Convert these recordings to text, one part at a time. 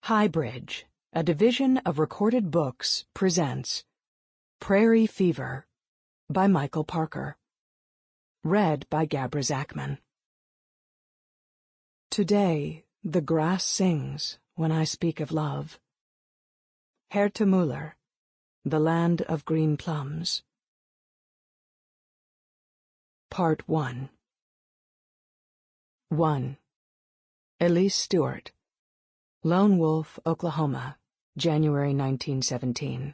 Highbridge, a division of Recorded Books, presents Prairie Fever by Michael Parker. Read by Gabra Zackman. Today the grass sings when I speak of love. Herta Müller, The Land of Green Plums. Part 1. 1. Elise Stewart, Lone Wolf, Oklahoma, January 1917.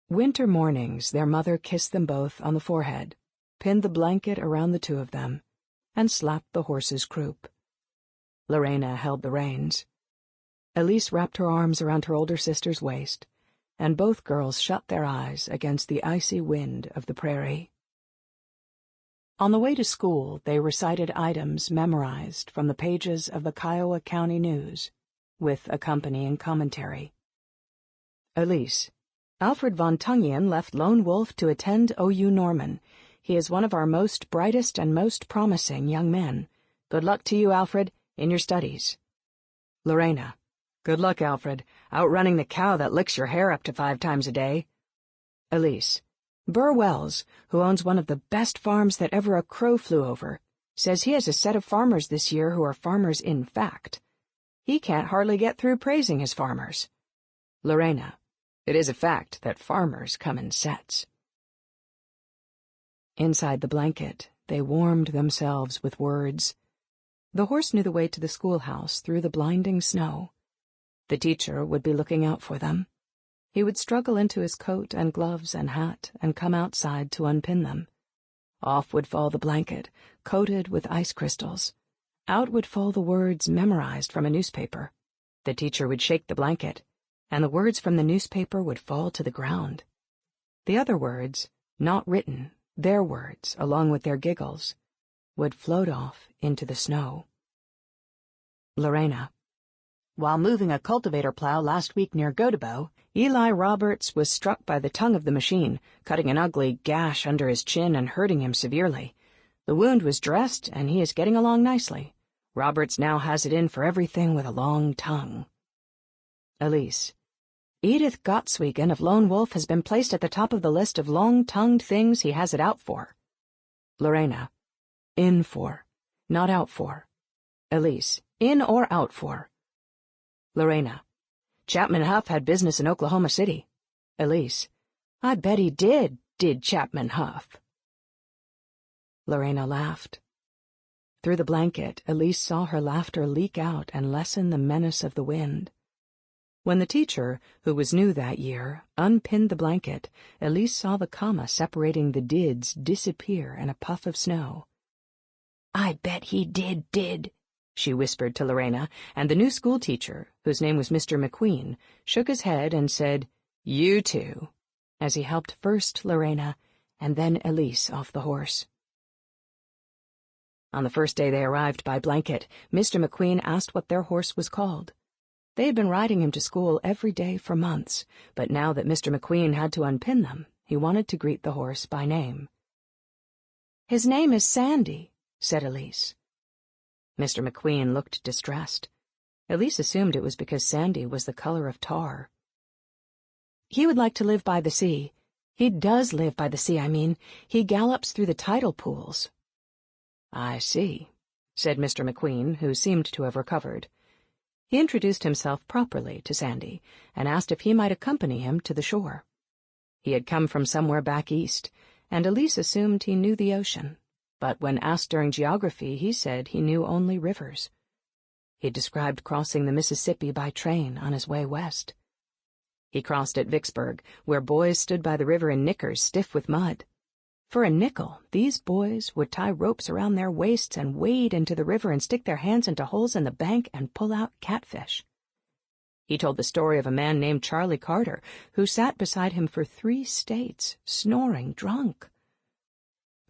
Winter mornings their mother kissed them both on the forehead, pinned the blanket around the two of them, and slapped the horse's croup. Lorena held the reins. Elise wrapped her arms around her older sister's waist, and both girls shut their eyes against the icy wind of the prairie. On the way to school, they recited items memorized from the pages of the Kiowa County News, with accompanying commentary. Elise, Alfred von Tungian left Lone Wolf to attend OU Norman. He is one of our most brightest and most promising young men. Good luck to you, Alfred, in your studies. Lorena, good luck, Alfred, outrunning the cow that licks your hair up to 5 times a day. Elise, Burr Wells, who owns one of the best farms that ever a crow flew over, says he has a set of farmers this year who are farmers in fact. He can't hardly get through praising his farmers. Lorena, it is a fact that farmers come in sets. Inside the blanket, they warmed themselves with words. The horse knew the way to the schoolhouse through the blinding snow. The teacher would be looking out for them. He would struggle into his coat and gloves and hat and come outside to unpin them. Off would fall the blanket, coated with ice crystals. Out would fall the words memorized from a newspaper. The teacher would shake the blanket, and the words from the newspaper would fall to the ground. The other words, not written, their words, along with their giggles, would float off into the snow. Lorena, while moving a cultivator plow last week near Godebo, Eli Roberts was struck by the tongue of the machine, cutting an ugly gash under his chin and hurting him severely. The wound was dressed, and he is getting along nicely. Roberts now has it in for everything with a long tongue. Elise, Edith Gottswegen of Lone Wolf has been placed at the top of the list of long-tongued things he has it out for. Lorena, in for, not out for. Elise, in or out for. Lorena, Chapman Huff had business in Oklahoma City. Elise, I bet he did Chapman Huff. Lorena laughed. Through the blanket, Elise saw her laughter leak out and lessen the menace of the wind. When the teacher, who was new that year, unpinned the blanket, Elise saw the comma separating the dids disappear in a puff of snow. I bet he did, she whispered to Lorena, and the new schoolteacher, whose name was Mr. McQueen, shook his head and said, You too, as he helped first Lorena and then Elise off the horse. On the first day they arrived by blanket, Mr. McQueen asked what their horse was called. They had been riding him to school every day for months, but now that Mr. McQueen had to unpin them, he wanted to greet the horse by name. His name is Sandy, said Elise. Mr. McQueen looked distressed. Elise assumed it was because Sandy was the color of tar. He would like to live by the sea. He does live by the sea, I mean. He gallops through the tidal pools. I see, said Mr. McQueen, who seemed to have recovered. He introduced himself properly to Sandy and asked if he might accompany him to the shore. He had come from somewhere back east, and Elise assumed he knew the ocean. But when asked during geography, he said he knew only rivers. He described crossing the Mississippi by train on his way west. He crossed at Vicksburg, where boys stood by the river in knickers stiff with mud. For a nickel, these boys would tie ropes around their waists and wade into the river and stick their hands into holes in the bank and pull out catfish. He told the story of a man named Charlie Carter, who sat beside him for 3 states, snoring drunk.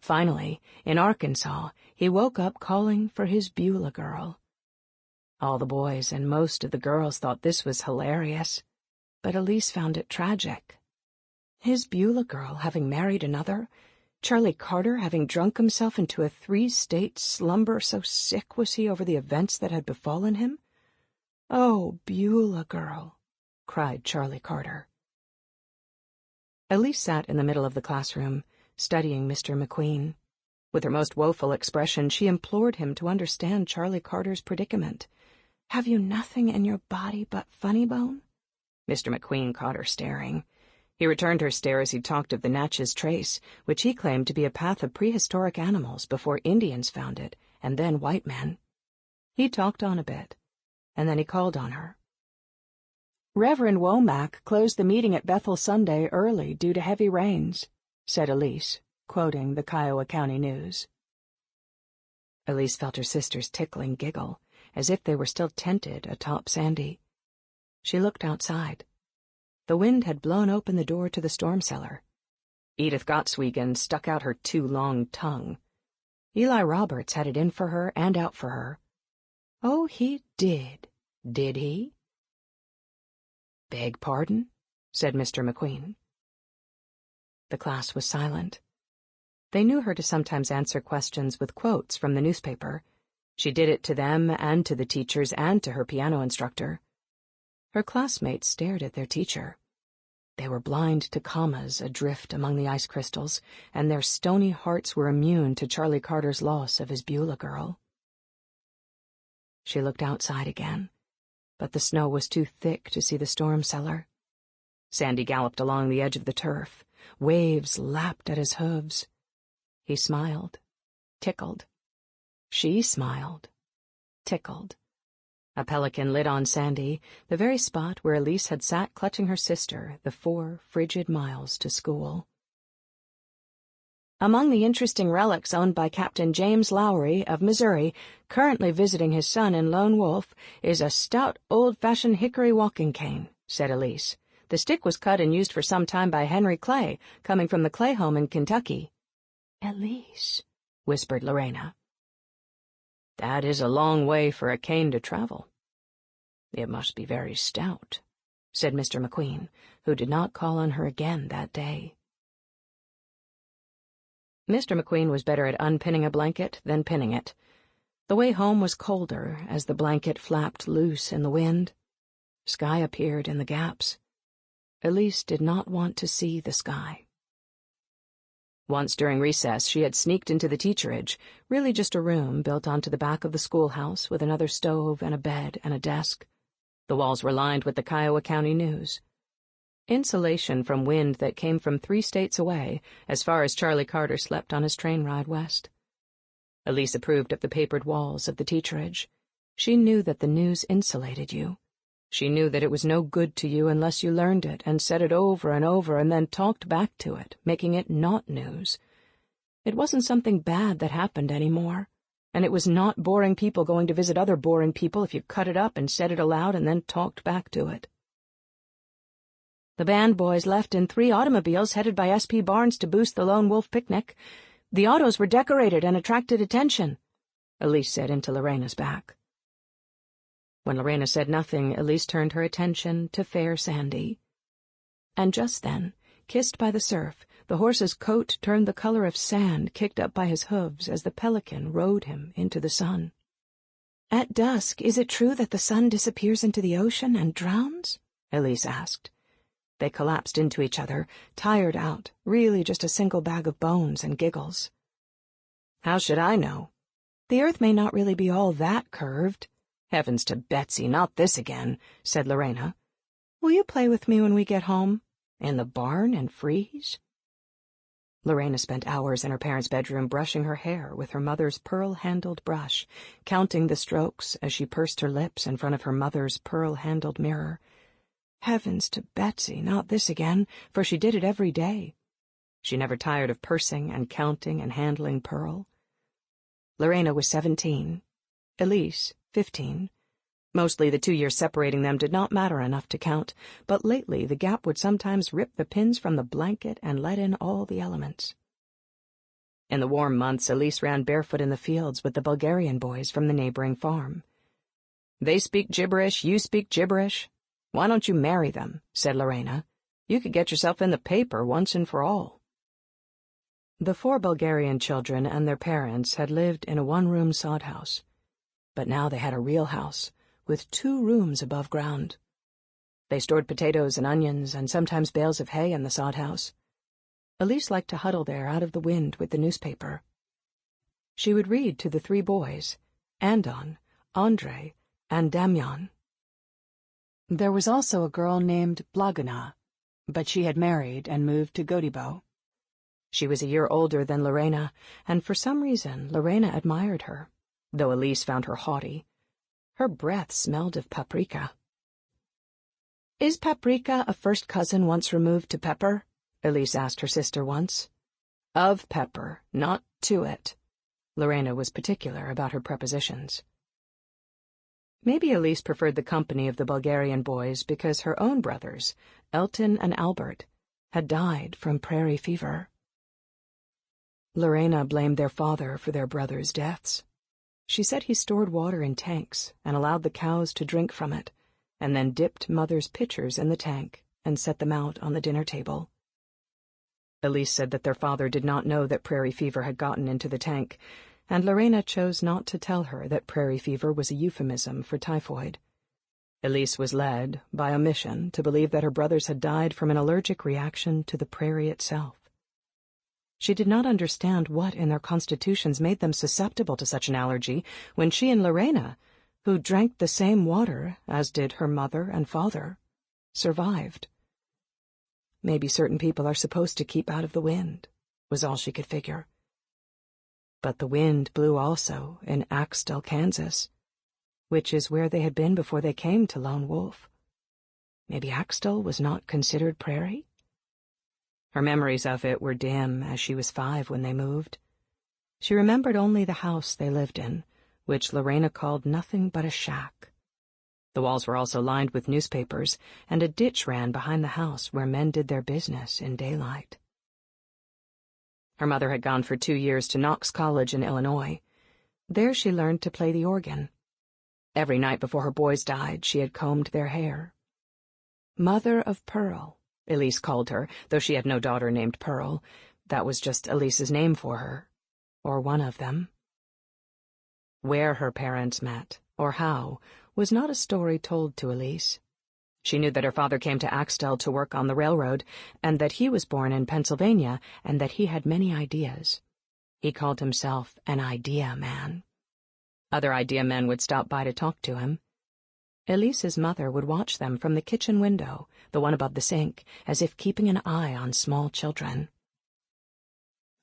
Finally, in Arkansas, he woke up calling for his Beulah girl. All the boys and most of the girls thought this was hilarious, but Elise found it tragic. His Beulah girl having married another, Charlie Carter having drunk himself into a 3-state slumber, so sick was he over the events that had befallen him. "Oh, Beulah girl," cried Charlie Carter. Elise sat in the middle of the classroom, studying Mr. McQueen. With her most woeful expression, she implored him to understand Charlie Carter's predicament. "Have you nothing in your body but funny bone?" Mr. McQueen caught her staring. He returned her stare as he talked of the Natchez Trace, which he claimed to be a path of prehistoric animals before Indians found it, and then white men. He talked on a bit, and then he called on her. "Reverend Womack closed the meeting at Bethel Sunday early due to heavy rains," said Elise, quoting the Kiowa County News. Elise felt her sister's tickling giggle, as if they were still tented atop Sandy. She looked outside. The wind had blown open the door to the storm cellar. Edith Gottswegen stuck out her too long tongue. Eli Roberts had it in for her and out for her. "Oh, he did he?" "Beg pardon?" said Mr. McQueen. The class was silent. They knew her to sometimes answer questions with quotes from the newspaper. She did it to them and to the teachers and to her piano instructor. Her classmates stared at their teacher. They were blind to commas adrift among the ice crystals, and their stony hearts were immune to Charlie Carter's loss of his Beulah girl. She looked outside again, but the snow was too thick to see the storm cellar. Sandy galloped along the edge of the turf. Waves lapped at his hooves. He smiled, tickled. She smiled, tickled. A pelican lit on Sandy, the very spot where Elise had sat clutching her sister the 4 frigid miles to school. "Among the interesting relics owned by Captain James Lowry of Missouri, currently visiting his son in Lone Wolf, is a stout old-fashioned hickory walking cane," said Elise. "The stick was cut and used for some time by Henry Clay, coming from the Clay home in Kentucky." "Elise," whispered Lorena. "That is a long way for a cane to travel." "It must be very stout," said Mr. McQueen, who did not call on her again that day. Mr. McQueen was better at unpinning a blanket than pinning it. The way home was colder as the blanket flapped loose in the wind. Sky appeared in the gaps. Elise did not want to see the sky. Once during recess, she had sneaked into the teacherage, really just a room built onto the back of the schoolhouse with another stove and a bed and a desk. The walls were lined with the Kiowa County News. Insulation from wind that came from 3 states away, as far as Charlie Carter slept on his train ride west. Elise approved of the papered walls of the teacherage. She knew that the news insulated you. She knew that it was no good to you unless you learned it and said it over and over and then talked back to it, making it not news. It wasn't something bad that happened anymore, and it was not boring people going to visit other boring people if you cut it up and said it aloud and then talked back to it. "The band boys left in 3 automobiles headed by S.P. Barnes to boost the Lone Wolf picnic. The autos were decorated and attracted attention," Elise said into Lorena's back. When Lorena said nothing, Elise turned her attention to fair Sandy. And just then, kissed by the surf, the horse's coat turned the color of sand kicked up by his hooves as the pelican rode him into the sun. "At dusk, is it true that the sun disappears into the ocean and drowns?" Elise asked. They collapsed into each other, tired out, really just a single bag of bones and giggles. "How should I know? The earth may not really be all that curved." "Heavens to Betsy, not this again," said Lorena. "Will you play with me when we get home? In the barn and freeze?" Lorena spent hours in her parents' bedroom brushing her hair with her mother's pearl-handled brush, counting the strokes as she pursed her lips in front of her mother's pearl-handled mirror. Heavens to Betsy, not this again, for she did it every day. She never tired of pursing and counting and handling pearl. Lorena was 17. Elise, 15. Mostly the 2 years separating them did not matter enough to count, but lately the gap would sometimes rip the pins from the blanket and let in all the elements. In the warm months, Elise ran barefoot in the fields with the Bulgarian boys from the neighboring farm. "They speak gibberish, you speak gibberish. Why don't you marry them?" said Lorena. "You could get yourself in the paper once and for all." The 4 Bulgarian children and their parents had lived in a 1-room sod house. But now they had a real house, with 2 rooms above ground. They stored potatoes and onions and sometimes bales of hay in the sod house. Elise liked to huddle there out of the wind with the newspaper. She would read to the 3 boys, Andon, André, and Damian. There was also a girl named Blagana, but she had married and moved to Godibo. She was a year older than Lorena, and for some reason Lorena admired her, though Elise found her haughty. Her breath smelled of paprika. "Is paprika a first cousin once removed to pepper?" Elise asked her sister once. "Of pepper, not to it." Lorena was particular about her prepositions. Maybe Elise preferred the company of the Bulgarian boys because her own brothers, Elton and Albert, had died from prairie fever. Lorena blamed their father for their brothers' deaths. She said he stored water in tanks and allowed the cows to drink from it, and then dipped Mother's pitchers in the tank and set them out on the dinner table. Elise said that their father did not know that prairie fever had gotten into the tank, and Lorena chose not to tell her that prairie fever was a euphemism for typhoid. Elise was led, by omission, to believe that her brothers had died from an allergic reaction to the prairie itself. She did not understand what in their constitutions made them susceptible to such an allergy when she and Lorena, who drank the same water as did her mother and father, survived. Maybe certain people are supposed to keep out of the wind, was all she could figure. But the wind blew also in Axtell, Kansas, which is where they had been before they came to Lone Wolf. Maybe Axtell was not considered prairie? Her memories of it were dim, as she was 5 when they moved. She remembered only the house they lived in, which Lorena called nothing but a shack. The walls were also lined with newspapers, and a ditch ran behind the house where men did their business in daylight. Her mother had gone for 2 years to Knox College in Illinois. There she learned to play the organ. Every night before her boys died, she had combed their hair. Mother of Pearl, Elise called her, though she had no daughter named Pearl. That was just Elise's name for her, or one of them. Where her parents met, or how, was not a story told to Elise. She knew that her father came to Axtell to work on the railroad, and that he was born in Pennsylvania, and that he had many ideas. He called himself an idea man. Other idea men would stop by to talk to him. Elise's mother would watch them from the kitchen window, the one above the sink, as if keeping an eye on small children.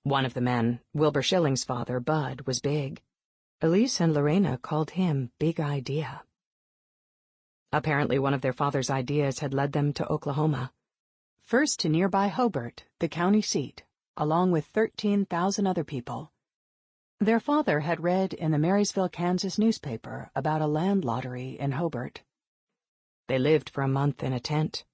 One of the men, Wilbur Schilling's father, Bud, was big. Elise and Lorena called him Big Idea. Apparently one of their father's ideas had led them to Oklahoma. First to nearby Hobart, the county seat, along with 13,000 other people. Their father had read in the Marysville, Kansas newspaper about a land lottery in Hobart. They lived for a month in a tent.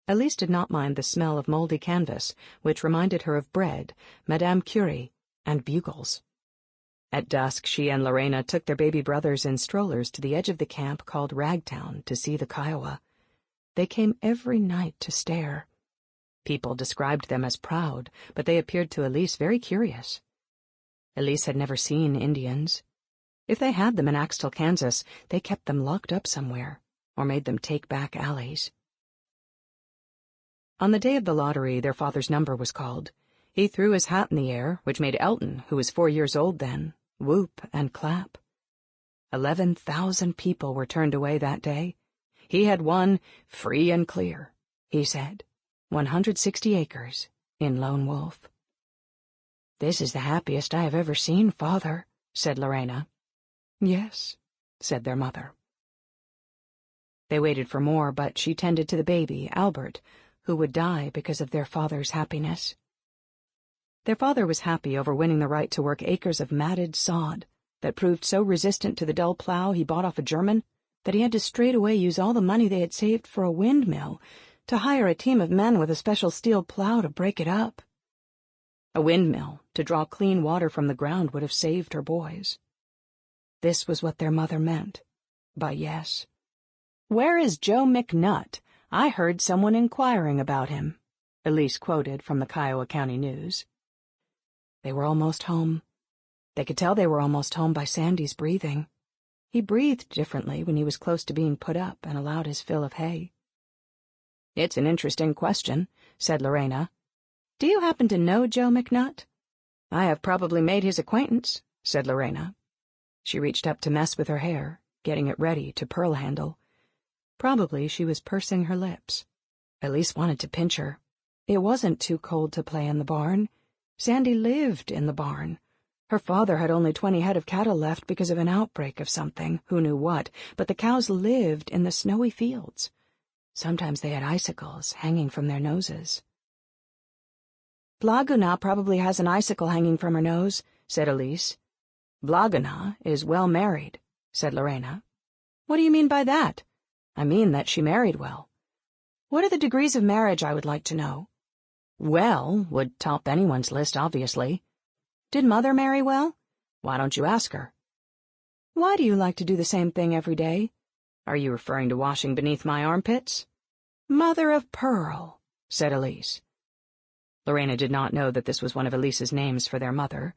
Elise did not mind the smell of moldy canvas, which reminded her of bread, Madame Curie, and bugles. At dusk, she and Lorena took their baby brothers in strollers to the edge of the camp called Ragtown to see the Kiowa. They came every night to stare. People described them as proud, but they appeared to Elise very curious. Elise had never seen Indians. If they had them in Axtell, Kansas, they kept them locked up somewhere, or made them take back alleys. On the day of the lottery, their father's number was called. He threw his hat in the air, which made Elton, who was 4 years old then, whoop and clap. 11,000 people were turned away that day. He had won free and clear, he said, 160 acres in Lone Wolf. "This is the happiest I have ever seen, Father," said Lorena. "Yes," said their mother. They waited for more, but she tended to the baby, Albert, who would die because of their father's happiness. Their father was happy over winning the right to work acres of matted sod that proved so resistant to the dull plow he bought off a German that he had to straightaway use all the money they had saved for a windmill to hire a team of men with a special steel plow to break it up. A windmill to draw clean water from the ground would have saved her boys. This was what their mother meant by yes. "Where is Joe McNutt? I heard someone inquiring about him," Elise quoted from the Kiowa County News. They were almost home. They could tell they were almost home by Sandy's breathing. He breathed differently when he was close to being put up and allowed his fill of hay. "It's an interesting question," said Lorena. "Do you happen to know Joe McNutt?" "I have probably made his acquaintance," said Lorena. She reached up to mess with her hair, getting it ready to pearl handle. Probably she was pursing her lips. Elise wanted to pinch her. It wasn't too cold to play in the barn. Sandy lived in the barn. Her father had only 20 head of cattle left because of an outbreak of something, who knew what, but the cows lived in the snowy fields. Sometimes they had icicles hanging from their noses. "Blaguna probably has an icicle hanging from her nose," said Elise. "Blaguna is well married," said Lorena. "What do you mean by that?" "I mean that she married well." "What are the degrees of marriage, I would like to know?" "Well would top anyone's list, obviously." "Did Mother marry well?" "Why don't you ask her?" "Why do you like to do the same thing every day?" "Are you referring to washing beneath my armpits?" "Mother of pearl," said Elise. Lorena did not know that this was one of Elise's names for their mother.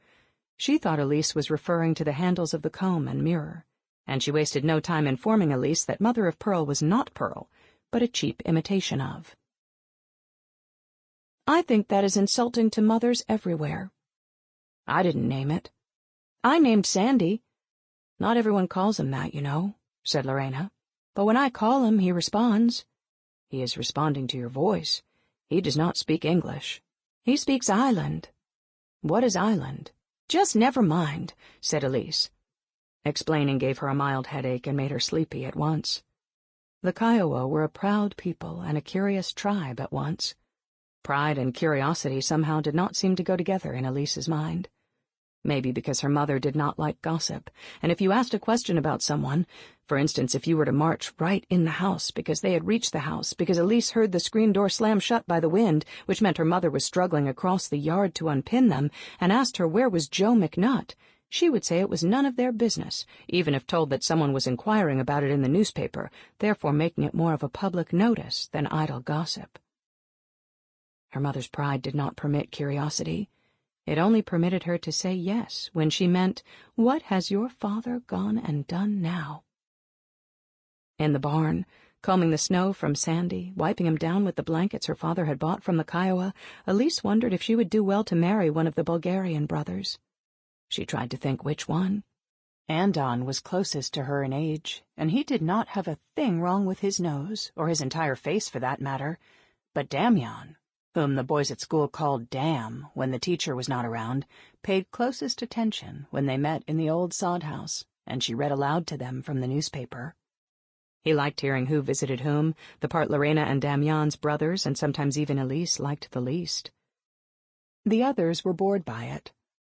She thought Elise was referring to the handles of the comb and mirror, and she wasted no time informing Elise that Mother of Pearl was not pearl, but a cheap imitation of. "I think that is insulting to mothers everywhere." "I didn't name it." "I named Sandy." "Not everyone calls him that, you know," said Lorena. "But when I call him, he responds." "He is responding to your voice. He does not speak English." "He speaks Island." "What is Island?" "Just never mind," said Elise. Explaining gave her a mild headache and made her sleepy at once. The Kiowa were a proud people and a curious tribe at once. Pride and curiosity somehow did not seem to go together in Elise's mind. Maybe because her mother did not like gossip, and if you asked a question about someone, for instance, if you were to march right in the house because they had reached the house, because Elise heard the screen door slam shut by the wind, which meant her mother was struggling across the yard to unpin them, and asked her where was Joe McNutt, she would say it was none of their business, even if told that someone was inquiring about it in the newspaper, therefore making it more of a public notice than idle gossip. Her mother's pride did not permit curiosity. It only permitted her to say yes when she meant, "What has your father gone and done now?" In the barn, combing the snow from Sandy, wiping him down with the blankets her father had bought from the Kiowa, Elise wondered if she would do well to marry one of the Bulgarian brothers. She tried to think which one. Andon was closest to her in age, and he did not have a thing wrong with his nose, or his entire face for that matter, but Damian, whom the boys at school called Dam when the teacher was not around, paid closest attention when they met in the old sod house, and she read aloud to them from the newspaper. He liked hearing who visited whom, the part Lorena and Damian's brothers and sometimes even Elise liked the least. The others were bored by it,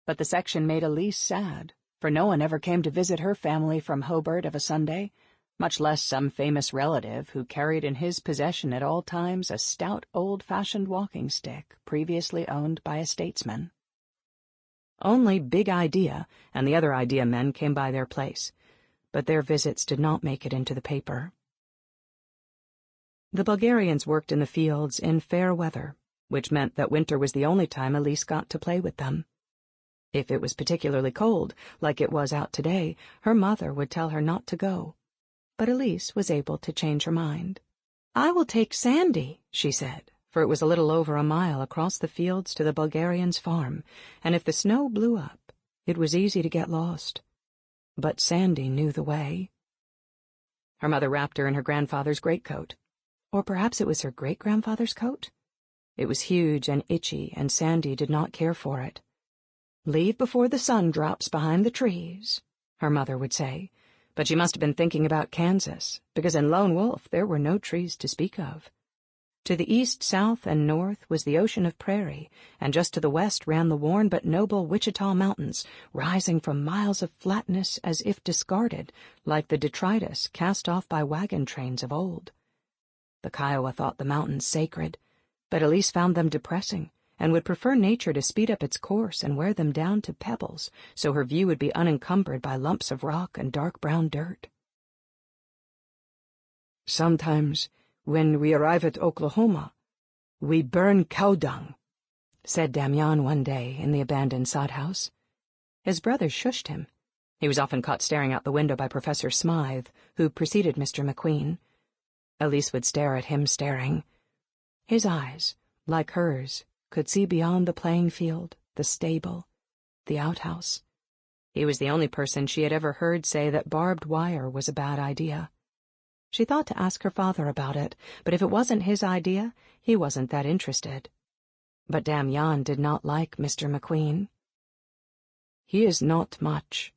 but the section made Elise sad, for no one ever came to visit her family from Hobart of a Sunday, much less some famous relative who carried in his possession at all times a stout old-fashioned walking stick previously owned by a statesman. Only Big Idea and the other idea men came by their place, but their visits did not make it into the paper. The Bulgarians worked in the fields in fair weather, which meant that winter was the only time Elise got to play with them. If it was particularly cold, like it was out today, her mother would tell her not to go. But Elise was able to change her mind. "I will take Sandy," she said, for it was a little over a mile across the fields to the Bulgarians' farm, and if the snow blew up, it was easy to get lost. But Sandy knew the way. Her mother wrapped her in her grandfather's greatcoat. Or perhaps it was her great-grandfather's coat? It was huge and itchy, and Sandy did not care for it. "Leave before the sun drops behind the trees," her mother would say, but she must have been thinking about Kansas, because in Lone Wolf there were no trees to speak of. To the east, south, and north was the ocean of prairie, and just to the west ran the worn but noble Wichita Mountains, rising from miles of flatness as if discarded, like the detritus cast off by wagon trains of old. The Kiowa thought the mountains sacred, but Elise found them depressing, and would prefer nature to speed up its course and wear them down to pebbles, so her view would be unencumbered by lumps of rock and dark brown dirt. "Sometimes, when we arrive at Oklahoma, we burn cow dung," said Damian one day in the abandoned sod house. His brother shushed him. He was often caught staring out the window by Professor Smythe, who preceded Mr. McQueen. Elise would stare at him staring. His eyes, like hers, could see beyond the playing field, the stable, the outhouse. He was the only person she had ever heard say that barbed wire was a bad idea. She thought to ask her father about it, but if it wasn't his idea, he wasn't that interested. But Damian did not like Mr. McQueen. "He is not much,"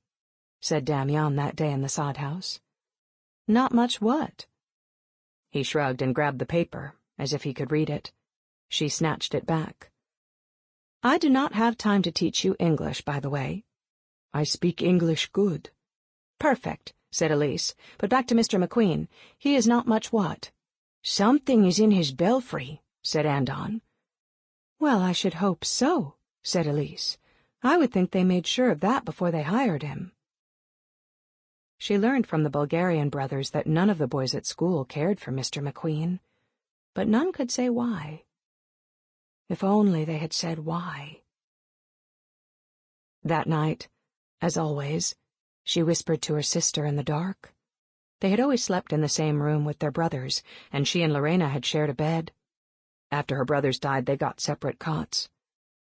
said Damian that day in the sod house. "Not much what?" He shrugged and grabbed the paper, as if he could read it. She snatched it back. "I do not have time to teach you English, by the way." "I speak English good." "Perfect," said Elise, "but back to Mr. McQueen. He is not much what?" "Something is in his belfry," said Andon. "Well, I should hope so," said Elise. "I would think they made sure of that before they hired him." She learned from the Bulgarian brothers that none of the boys at school cared for Mr. McQueen, but none could say why. If only they had said why. That night, as always, she whispered to her sister in the dark. They had always slept in the same room with their brothers, and she and Lorena had shared a bed. After her brothers died, they got separate cots.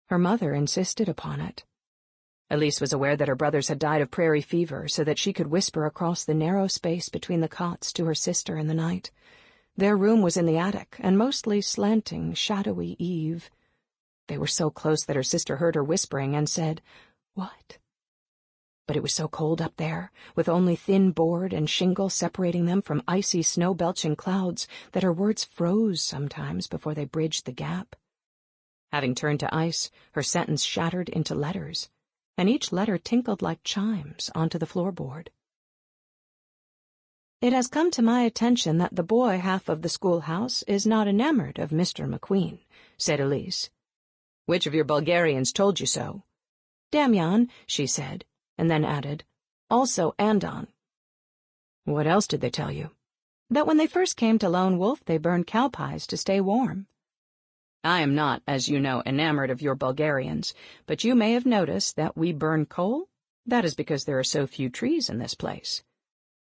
Her mother insisted upon it. Elise was aware that her brothers had died of prairie fever, so that she could whisper across the narrow space between the cots to her sister in the night. Their room was in the attic, and mostly slanting, shadowy eave. They were so close that her sister heard her whispering and said, "What?" But it was so cold up there, with only thin board and shingle separating them from icy snow-belching clouds, that her words froze sometimes before they bridged the gap. Having turned to ice, her sentence shattered into letters, and each letter tinkled like chimes onto the floorboard. "It has come to my attention that the boy half of the schoolhouse is not enamored of Mr. McQueen," said Elise. "Which of your Bulgarians told you so?" "Damian," she said, and then added, "Also Andon." "What else did they tell you?" "That when they first came to Lone Wolf they burned cow pies to stay warm." "I am not, as you know, enamored of your Bulgarians, but you may have noticed that we burn coal. That is because there are so few trees in this place."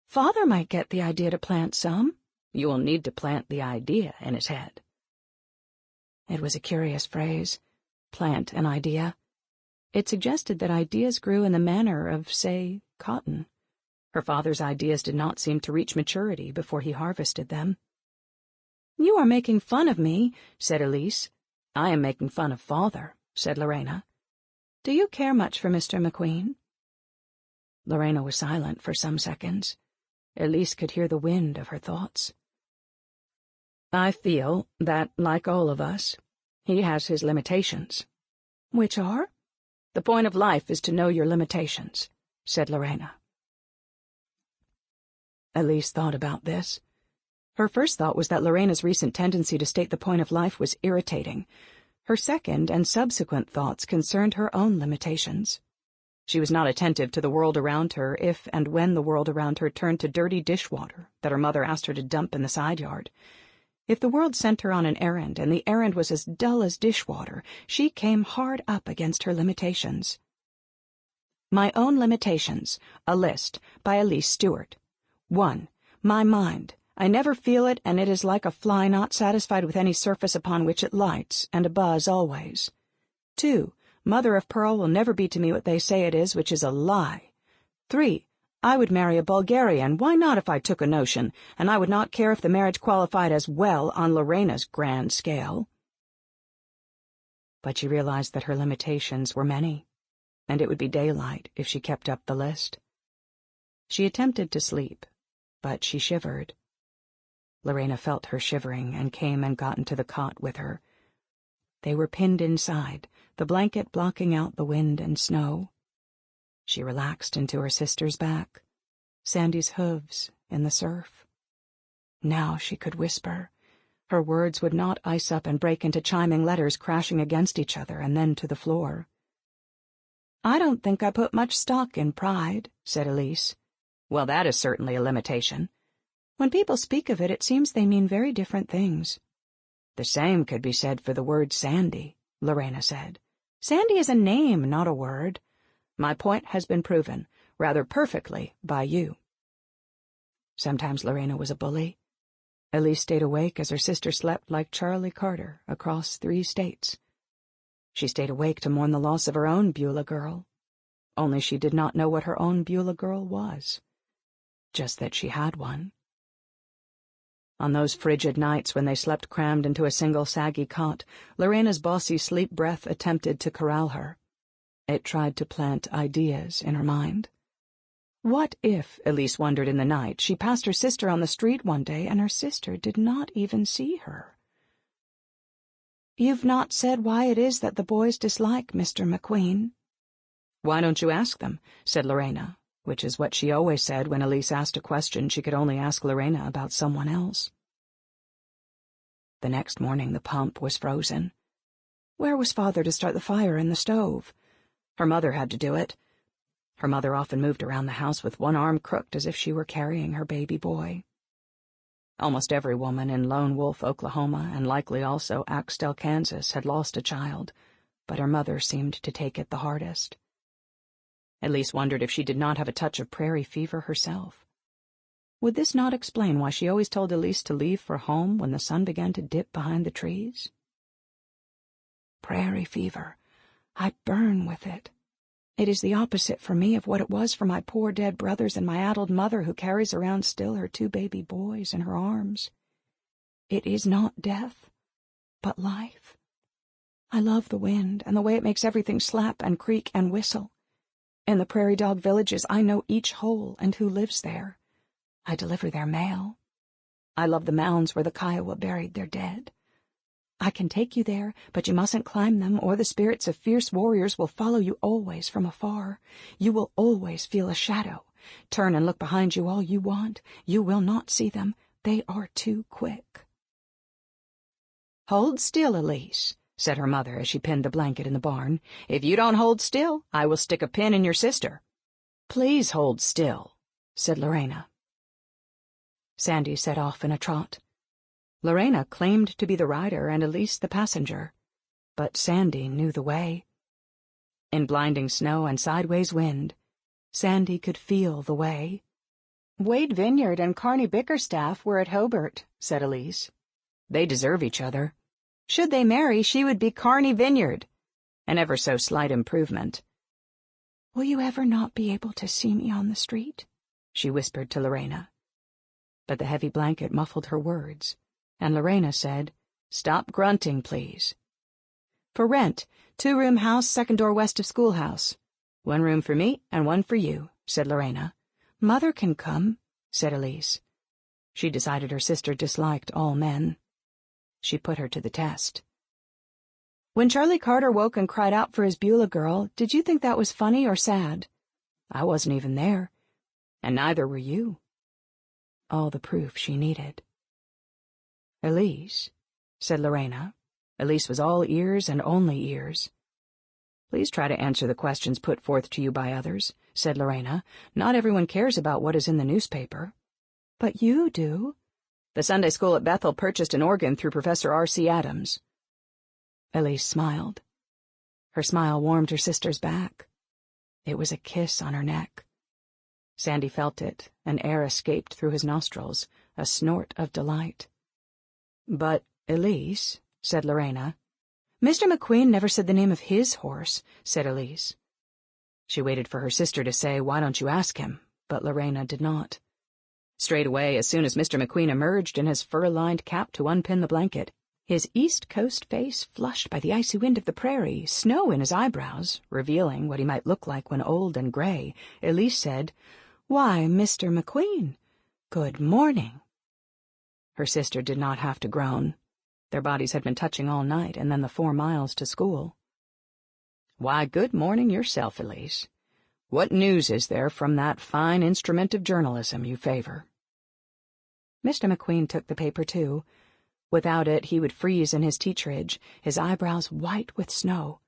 "Father might get the idea to plant some." "You will need to plant the idea in his head." It was a curious phrase, plant an idea. It suggested that ideas grew in the manner of, say, cotton. Her father's ideas did not seem to reach maturity before he harvested them. "You are making fun of me," said Elise. "I am making fun of father," said Lorena. "Do you care much for Mr. McQueen?" Lorena was silent for some seconds. Elise could hear the wind of her thoughts. "I feel that, like all of us, he has his limitations." "Which are?" "The point of life is to know your limitations," said Lorena. Elise thought about this. Her first thought was that Lorena's recent tendency to state the point of life was irritating. Her second and subsequent thoughts concerned her own limitations. She was not attentive to the world around her if and when the world around her turned to dirty dishwater that her mother asked her to dump in the side yard. If the world sent her on an errand, and the errand was as dull as dishwater, she came hard up against her limitations. My Own Limitations, a list, by Elise Stewart. 1. My mind. I never feel it, and it is like a fly not satisfied with any surface upon which it lights, and a buzz always. 2. Mother of pearl will never be to me what they say it is, which is a lie. 3. I would marry a Bulgarian. Why not if I took a notion? And I would not care if the marriage qualified as well on Lorena's grand scale. But she realized that her limitations were many, and it would be daylight if she kept up the list. She attempted to sleep, but she shivered. Lorena felt her shivering and came and got into the cot with her. They were pinned inside, the blanket blocking out the wind and snow. She relaxed into her sister's back, Sandy's hooves in the surf. Now she could whisper. Her words would not ice up and break into chiming letters crashing against each other and then to the floor. "I don't think I put much stock in pride," said Elise. "Well, that is certainly a limitation. When people speak of it, it seems they mean very different things." "The same could be said for the word Sandy," Lorena said. "Sandy is a name, not a word. My point has been proven. rather perfectly, by you. Sometimes Lorena was a bully. Elise stayed awake as her sister slept like Charlie Carter across 3 states. She stayed awake to mourn the loss of her own Beulah girl, only she did not know what her own Beulah girl was, just that she had one. On those frigid nights when they slept crammed into a single saggy cot, Lorena's bossy sleep breath attempted to corral her. It tried to plant ideas in her mind. What if, Elise wondered in the night, she passed her sister on the street one day and her sister did not even see her? "You've not said why it is that the boys dislike Mr. McQueen." "Why don't you ask them?" said Lorena, which is what she always said when Elise asked a question she could only ask Lorena about someone else. The next morning the pump was frozen. Where was Father to start the fire in the stove? Her mother had to do it. Her mother often moved around the house with one arm crooked as if she were carrying her baby boy. Almost every woman in Lone Wolf, Oklahoma, and likely also Axtell, Kansas, had lost a child, but her mother seemed to take it the hardest. Elise wondered if she did not have a touch of prairie fever herself. Would this not explain why she always told Elise to leave for home when the sun began to dip behind the trees? Prairie fever. I burn with it. It is the opposite for me of what it was for my poor dead brothers and my addled mother who carries around still her 2 baby boys in her arms. It is not death, but life. I love the wind and the way it makes everything slap and creak and whistle. In the prairie dog villages, I know each hole and who lives there. I deliver their mail. I love the mounds where the Kiowa buried their dead. I can take you there, but you mustn't climb them, or the spirits of fierce warriors will follow you always from afar. You will always feel a shadow. Turn and look behind you all you want. You will not see them. They are too quick. "Hold still, Elise," said her mother as she pinned the blanket in the barn. "If you don't hold still, I will stick a pin in your sister." "Please hold still," said Lorena. Sandy set off in a trot. Lorena claimed to be the rider and Elise the passenger, but Sandy knew the way. In blinding snow and sideways wind, Sandy could feel the way. "Wade Vineyard and Carney Bickerstaff were at Hobart," said Elise. "They deserve each other. Should they marry, she would be Carney Vineyard, an ever so slight improvement." "Will you ever not be able to see me on the street?" she whispered to Lorena. But the heavy blanket muffled her words, and Lorena said, "Stop grunting, please." "For rent, 2-room house, second door west of schoolhouse. 1 room for me and 1 for you," said Lorena. "Mother can come," said Elise. She decided her sister disliked all men. She put her to the test. "When Charlie Carter woke and cried out for his Beulah girl, did you think that was funny or sad? I wasn't even there, and neither were you." All the proof she needed. "Elise," said Lorena. Elise was all ears and only ears. "Please try to answer the questions put forth to you by others," said Lorena. "Not everyone cares about what is in the newspaper." "But you do." "The Sunday school at Bethel purchased an organ through Professor R.C. Adams." Elise smiled. Her smile warmed her sister's back. It was a kiss on her neck. Sandy felt it, and air escaped through his nostrils, a snort of delight. "But, Elise," said Lorena. "Mr. McQueen never said the name of his horse," said Elise. She waited for her sister to say, "Why don't you ask him?" but Lorena did not. Straight away, as soon as Mr. McQueen emerged in his fur-lined cap to unpin the blanket, his East Coast face flushed by the icy wind of the prairie, snow in his eyebrows, revealing what he might look like when old and gray, Elise said, "Why, Mr. McQueen, good morning." Her sister did not have to groan. Their bodies had been touching all night, and then the 4 miles to school. "Why, good morning yourself, Elise. What news is there from that fine instrument of journalism you favor?" Mr. McQueen took the paper, too. Without it, he would freeze in his teacherage, his eyebrows white with snow.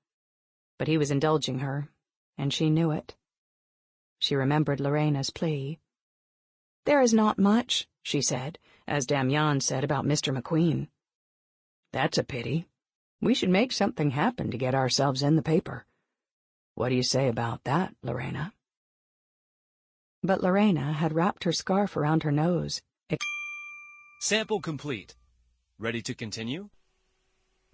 But he was indulging her, and she knew it. She remembered Lorena's plea. "There is not much," she said, as Damian said about Mr. McQueen. "That's a pity. We should make something happen to get ourselves in the paper. What do you say about that, Lorena?" But Lorena had wrapped her scarf around her nose. Sample complete. Ready to continue?